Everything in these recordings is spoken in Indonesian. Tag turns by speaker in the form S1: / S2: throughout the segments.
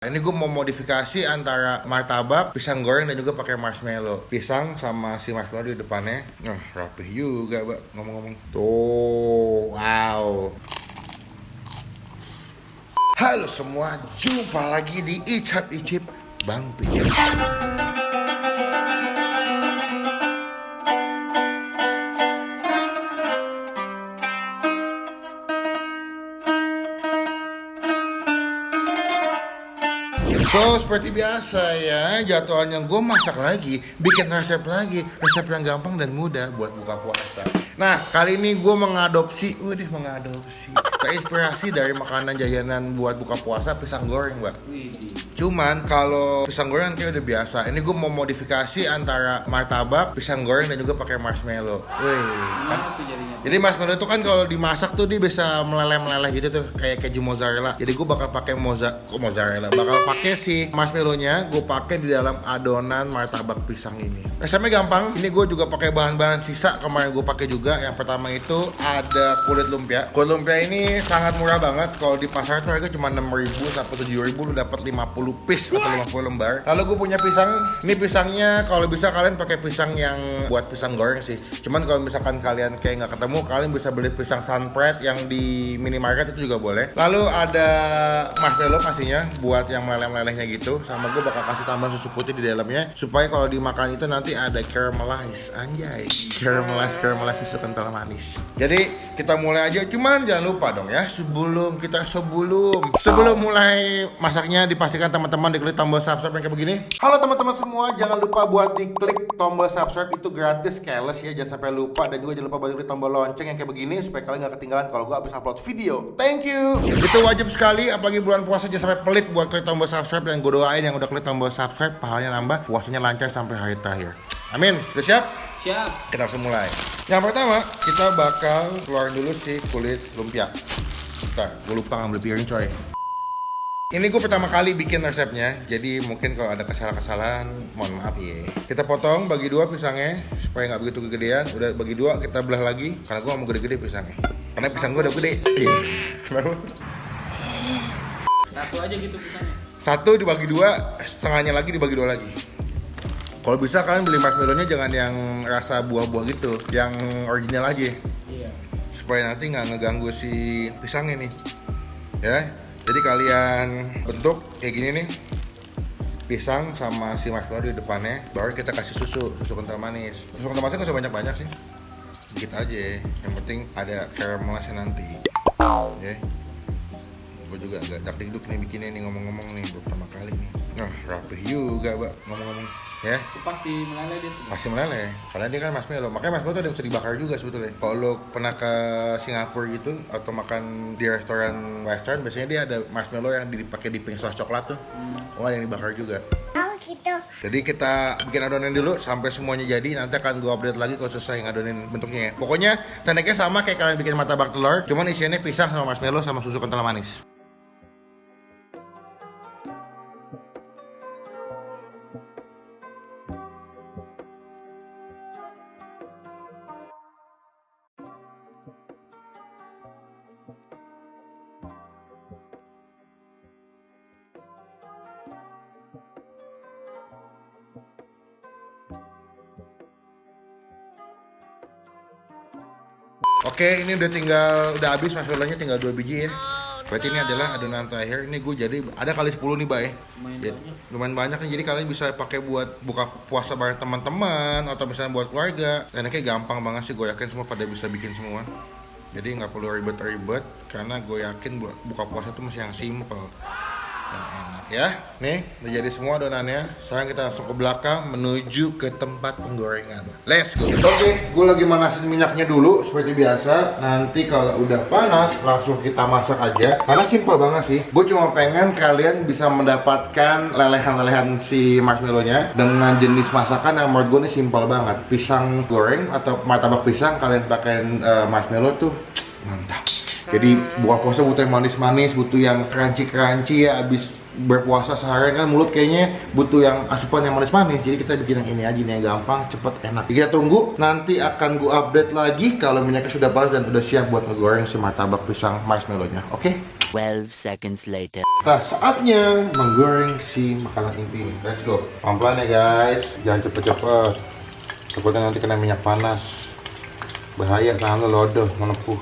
S1: Ini gue mau modifikasi antara martabak, pisang goreng, dan juga pakai marshmallow. Pisang sama si marshmallow di depannya. Nah, rapih juga, Mbak, ngomong-ngomong. Tuh, wow. Halo semua, jumpa lagi di Icap Icip Bang Pijat. So, seperti biasa ya, jadwalnya gue masak lagi, bikin resep lagi, resep yang gampang dan mudah buat buka puasa. Nah, kali ini gue mengadopsi terinspirasi dari makanan jajanan buat buka puasa, pisang goreng, Mbak. Cuman kalau pisang goreng kayak udah biasa. Ini gue mau modifikasi antara martabak, pisang goreng, dan juga pakai marshmallow. Jadi marshmallow itu kan kalau dimasak tuh dia bisa meleleh-meleleh gitu tuh, kayak keju mozzarella. Jadi gue bakal pakai mozzarella. Bakal pakai si marshmallow-nya, gue pakai di dalam adonan martabak pisang ini. Resepnya gampang. Ini gue juga pakai bahan-bahan sisa kemarin gue pakai juga. Yang pertama itu ada kulit lumpia. Kulit lumpia ini sangat murah banget. Kalau di pasar tuh harga cuma 6.000 sampai 7.000, lu dapat 50 piece atau 50 lembar. Lalu gue punya pisang. Ini pisangnya kalau bisa kalian pakai pisang yang buat pisang goreng sih. Cuman kalau misalkan kalian kayak nggak ketemu, kalian bisa beli pisang sunbread yang di minimarket itu juga boleh. Lalu ada marshmallow pastinya buat yang meleleh-melelehnya gitu. Sama gue bakal kasih tambah susu putih di dalamnya supaya kalau dimakan itu nanti ada caramelize, anjay, caramelize susu kental manis. Jadi kita mulai aja. Cuman jangan lupa dong ya, sebelum mulai masaknya dipastikan teman-teman diklik tombol subscribe yang kayak begini. Halo teman-teman semua, jangan lupa buat diklik tombol subscribe, itu gratis, keles ya, jangan sampai lupa. Dan juga jangan lupa buat diklik tombol lonceng yang kayak begini supaya kalian gak ketinggalan kalau gue habis upload video. Thank you. Itu wajib sekali, apalagi bulan puasa, jangan sampai pelit buat klik tombol subscribe. Dan gue doain yang udah klik tombol subscribe pahalanya nambah, puasanya lancar sampai hari terakhir. Amin. Udah siap?
S2: Siap.
S1: Kita langsung mulai. Yang pertama, kita bakal keluarin dulu si kulit lumpia. Bentar, gue lupa ngambil piring coy. Ini gue pertama kali bikin resepnya, jadi mungkin kalau ada kesalahan-kesalahan, mohon maaf ya. Kita potong bagi dua pisangnya supaya nggak begitu kegedean. Udah bagi dua, kita belah lagi karena gue nggak mau gede-gede pisangnya. Karena pisang gue udah gede. Kenapa?
S2: Satu aja gitu pisangnya.
S1: Satu dibagi dua, setengahnya lagi dibagi dua lagi. Kalau bisa kalian beli marshmallow-nya jangan yang rasa buah-buah gitu, yang original aja.
S2: Iya.
S1: Supaya nanti nggak ngeganggu si pisangnya nih. Ya. Jadi kalian bentuk kayak gini nih, pisang sama si marshmallow di depannya, baru kita kasih susu kental manis. Susu kental manisnya nggak usah banyak-banyak sih, dikit aja. Yang penting ada caramelisnya nanti. Ya, gue juga agak dakdikduk nih bikinnya nih, ngomong-ngomong nih pertama kali nih. Nah, rapih juga, Mbak, ngomong-ngomong. Ya,
S2: Itu pasti meleleh dia tuh.
S1: masih meleleh karena dia kan marshmallow. Makanya marshmallow tuh ada yang bisa dibakar juga sebetulnya. Kalau lo pernah ke Singapura gitu atau makan di restoran western, biasanya dia ada marshmallow yang dipakai dipping saus coklat tuh. Oh, ada yang dibakar juga.
S3: Oh gitu.
S1: Jadi kita bikin adonan dulu sampai semuanya jadi. Nanti akan gue update lagi kalau selesai ngadonin bentuknya ya. Pokoknya tekniknya sama kayak kalian bikin martabak telur, cuman isiannya pisang sama marshmallow sama susu kental manis. Oke, ini udah habis marshmallow-nya, tinggal 2 biji ya. Berarti ini adalah adonan terakhir. Ini gue jadi ada kali 10 nih, Bay. Lumayan banyak nih. Jadi kalian bisa pakai buat buka puasa bareng teman-teman atau misalnya buat keluarga. Dan kayak gampang banget sih, gue yakin semua pada bisa bikin semua. Jadi nggak perlu ribet-ribet karena gue yakin buat buka puasa itu masih yang simple. Yang enak ya. Nih, udah jadi semua adonannya. Sekarang kita langsung ke belakang menuju ke tempat penggorengan. Let's go. Oke, gue lagi manasin minyaknya dulu seperti biasa. Nanti kalau udah panas langsung kita masak aja. Karena simple banget sih. Gue cuma pengen kalian bisa mendapatkan lelehan-lelehan si marshmallow-nya dengan jenis masakan yang menurut gue ini simple banget. Pisang goreng atau martabak pisang kalian pakai marshmallow tuh mantap. Jadi buka puasa butuh yang manis-manis, butuh yang crunchy ya. Abis berpuasa seharian kan mulut kayaknya butuh yang asupan yang manis-manis. Jadi kita bikin yang ini aja nih, yang gampang, cepet, enak. Jadi kita tunggu, nanti akan gua update lagi kalau minyaknya sudah panas dan udah siap buat ngegoreng si martabak pisang marshmallow-nya. Oke?
S3: 12 seconds later.
S1: Nah, saatnya menggoreng si makanan inti ini. Let's go. Pelan-pelan ya guys, jangan cepet-cepet. Takutnya nanti kena minyak panas. Bahaya, tangan lo lodoh, menepuh.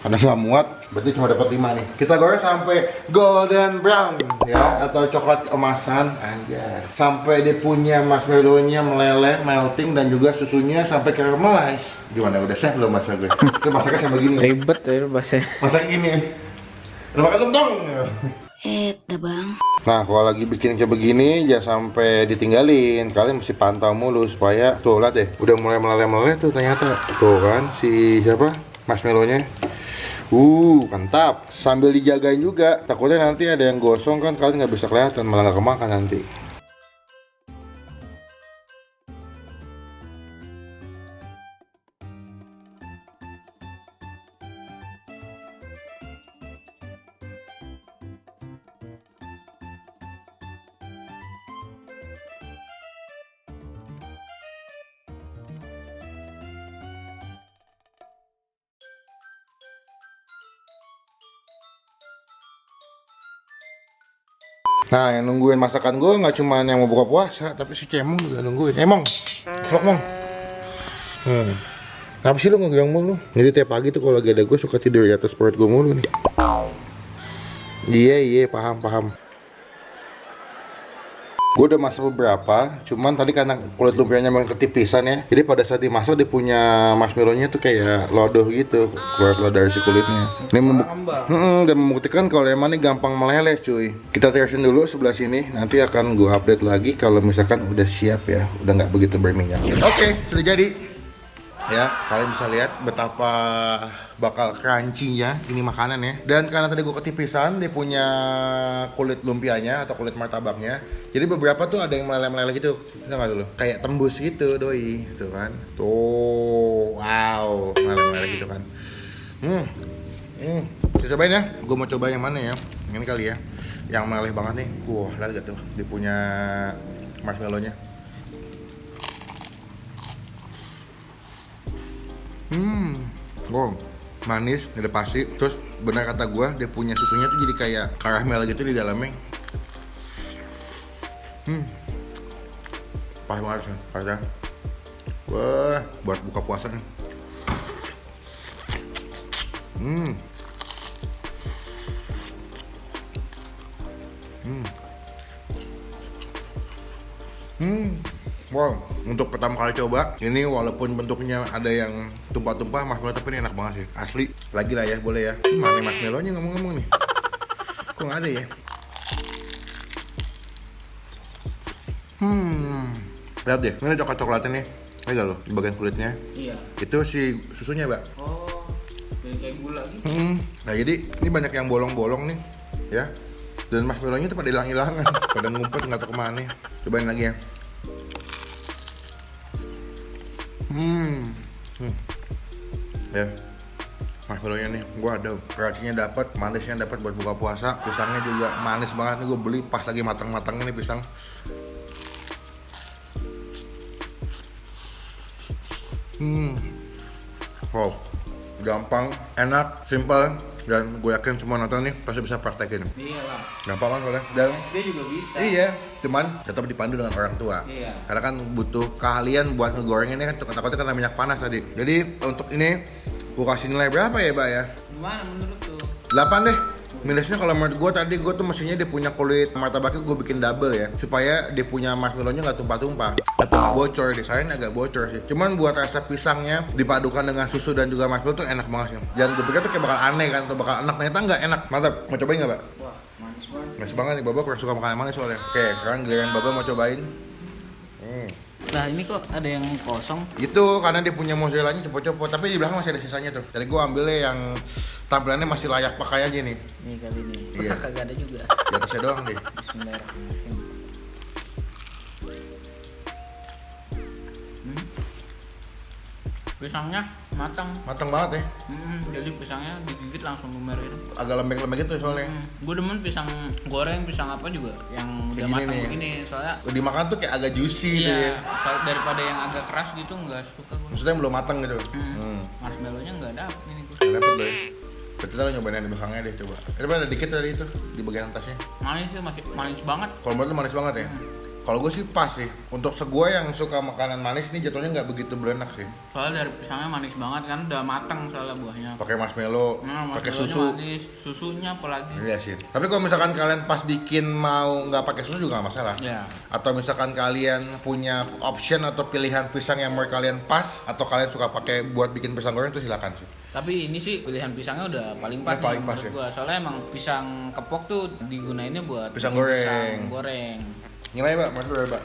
S1: Karena nggak muat, berarti cuma dapat 5 nih. Kita goreng sampai golden brown ya, atau coklat keemasan aja. Sampai dia punya marshmallow-nya meleleh, melting, dan juga susunya sampai caramelize. Gimana, udah chef belum masak gue? Itu masaknya sama gini.
S2: Ribet ya bahasanya.
S1: Masak gini. Udah makan belum dong?
S3: Bang.
S1: Nah, kalau lagi bikin kayak begini, jangan sampai ditinggalin. Kalian mesti pantau mulu supaya tuh lihat deh, udah mulai meleleh-meleleh tuh ternyata. Tuh kan si siapa? Marshmallow-nya. Mantap. Sambil dijagain juga, takutnya nanti ada yang gosong kan, kalian nggak bisa kelihatan, malah nggak kemakan nanti. Nah, yang nungguin masakan gue nggak cuma yang mau buka puasa, tapi si Cemong juga nungguin. Emong, vlog Mong. Kenapa sih lu ngegang mulu? Jadi tiap pagi tuh kalau lagi ada gue suka tidur di atas perut gue mulu nih. Iya, paham. Gue udah masak beberapa, cuman tadi karena kulit lumpianya memang ketipisan ya, jadi pada saat dimasak dia punya marshmallow-nya tuh kayak lodoh gitu, keluar dari si kulitnya. Ini dan membuktikan kalau emang ini gampang meleleh cuy. Kita tirasin dulu sebelah sini, nanti akan gue update lagi kalau misalkan udah siap ya, udah nggak begitu berminyak. Oke, sudah jadi. Ya, kalian bisa lihat betapa bakal crunchy-nya ini makanan ya. Dan karena tadi gue ketipisan, dia punya kulit lumpianya atau kulit martabaknya. Jadi beberapa tuh ada yang meleleh-meleleh gitu. Bisa nggak dulu? Kayak tembus gitu doi, tuh kan. Tuh, wow, meleleh-meleleh gitu kan. Kita cobain ya. Gue mau coba yang mana ya? Yang ini kali ya. Yang meleleh banget nih. Wah, lihat gak tuh? Dia punya marshmallow-nya. Manis, ada pasti. Terus benar kata gua, dia punya susunya tuh jadi kayak karamel gitu di dalamnya. Pas banget sih, pas ya. Wah, buat buka puasa nih. Wow, untuk pertama kali coba, ini walaupun bentuknya ada yang tumpah-tumpah marshmallow, tapi ini enak banget sih, asli. Lagi lah ya, boleh ya. Mana marshmallow-nya ngomong-ngomong nih? Kok nggak ada ya? Lihat deh, ini coklat-coklatnya nih. Lihat gak lo, di bagian kulitnya?
S2: Iya.
S1: Itu si susunya, Mbak.
S2: Oh, kayak gula gitu.
S1: Nah, jadi ini banyak yang bolong-bolong nih, ya. Dan marshmallow-nya tuh pada hilang-hilangan, pada ngumpet nggak tahu kemana. Cobain lagi ya. Ya, marshmallow-nya nih, gua ada. Crunchy-nya dapat, manisnya dapat buat buka puasa. Pisangnya juga manis banget nih, gue beli pas lagi matang-matangnya nih pisang. Wow, gampang, enak, simple, dan gue yakin semua nonton nih pasti bisa praktekin.
S2: Iya lah.
S1: Gampang kan soalnya. Dan
S2: SD juga bisa.
S1: iya, cuman tetap dipandu dengan orang tua.
S2: Iya.
S1: Karena kan butuh keahlian buat ngegoreng ini kan, takutnya kena minyak panas tadi. Jadi untuk ini gue kasih nilai berapa ya, Mbak ya?
S2: Gimana menurut tuh?
S1: 8 deh. Minusnya kalau menurut gue tadi, gue tuh mestinya dia punya kulit martabaknya gue bikin double ya, supaya dia punya marshmallow-nya nggak tumpah-tumpah atau nggak bocor. Desainnya agak bocor sih. Cuman buat rasa pisangnya dipadukan dengan susu dan juga marshmallow tuh enak banget sih. Dan gue pikir tuh kayak bakal aneh kan, atau bakal enak, ternyata nggak enak. Mantap. Mau cobain nggak, Mbak?
S2: Wah, manis banget.
S1: Manis banget nih, Baba kurang suka makanan manis soalnya. Oke, sekarang giliran Baba mau cobain.
S2: Nah, ini kok ada yang kosong?
S1: Itu karena dia punya mozzarella-nya copot-copot, tapi di belakang masih ada sisanya tuh. Jadi gue ambilnya yang tampilannya masih layak pakai aja nih.
S2: Nih kali ini.
S1: Iya.
S2: Kagak ada juga.
S1: Di atasnya doang deh.
S2: Bismillahirrahmanirrahim. Pisangnya
S1: Matang banget ya.
S2: Jadi pisangnya digigit langsung lumer gitu.
S1: Agak lembek-lembek gitu soalnya.
S2: Gue demen pisang goreng, pisang apa juga yang udah
S1: Kayak gini
S2: matang
S1: nih.
S2: begini. Soalnya
S1: Dimakan tuh kayak agak juicy gitu ya.
S2: soal daripada yang agak keras gitu nggak suka gue.
S1: Maksudnya yang belum matang gitu.
S2: Marshmallow-nya nggak dapet ini gue.
S1: Gak dapet boy. Berarti kita nyobain yang di belakangnya deh coba. Coba ada dikit dari itu di bagian atasnya.
S2: Manis sih, masih manis banget.
S1: Kalau menurut lu manis banget ya? Kalau gue sih pas sih. Untuk segua yang suka makanan manis nih jatuhnya nggak begitu berenak sih.
S2: Soalnya dari pisangnya manis banget kan, udah matang soalnya buahnya.
S1: Pakai marshmallow, pakai
S2: marshmallow-nya
S1: susu.
S2: manis, susunya apalagi.
S1: Iya sih. Tapi kalau misalkan kalian pas bikin mau nggak pakai susu juga nggak masalah.
S2: Ya.
S1: Atau misalkan kalian punya option atau pilihan pisang yang menurut kalian pas, atau kalian suka pakai buat bikin pisang goreng itu silakan sih.
S2: Tapi ini sih pilihan pisangnya udah paling pas.
S1: Udah paling
S2: nih
S1: pas
S2: menurut
S1: ya.
S2: gua. Soalnya emang pisang kepok tuh digunainnya buat
S1: Pisang
S2: bikin
S1: goreng.
S2: Pisang goreng.
S1: Nilai Mbak, menurut lu, Mbak?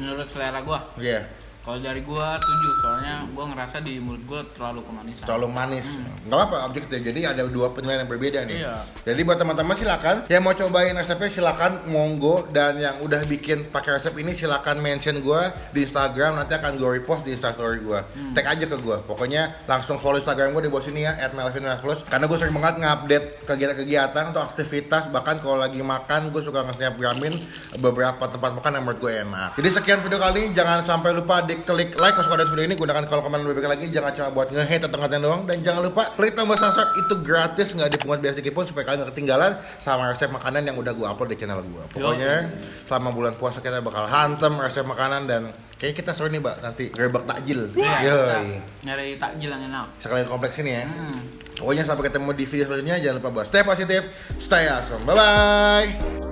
S2: Menurut selera gua,
S1: Iya.
S2: kalau dari gua 7, soalnya gua ngerasa di mulut gua terlalu kemanisan.
S1: Terlalu manis. Nggak apa-apa objektif. Jadi ada dua penilaian yang berbeda nih.
S2: Iya.
S1: Jadi buat teman-teman silakan yang mau cobain resepnya silakan monggo, dan yang udah bikin pakai resep ini silakan mention gua di Instagram, nanti akan gue repost di Instastory gua. Tag aja ke gua. Pokoknya langsung follow Instagram gua di bawah sini ya @melvinmarvelous, karena gua sering banget ngupdate kegiatan-kegiatan atau aktivitas, bahkan kalau lagi makan gua suka nge-snapgramin beberapa tempat makan yang menurut gue enak. Jadi sekian video kali ini, jangan sampai lupa klik like kalau suka dengan video ini, gunakan kolom komen lebih baik lagi, jangan cuma buat nge-hate atau ngatain doang, dan jangan lupa klik tombol subscribe, itu gratis, nggak dipungut biaya sedikit pun, supaya kalian nggak ketinggalan sama resep makanan yang udah gue upload di channel gue. Pokoknya selama bulan puasa kita bakal hantem resep makanan, dan kayaknya kita seru nih Mbak, nanti gerbak takjil.
S2: Iya,
S1: Yoi.
S2: nyari takjil yang enak.
S1: Sekalian kompleks ini ya. Pokoknya sampai ketemu di video selanjutnya, jangan lupa buat stay positif, stay awesome. Bye bye.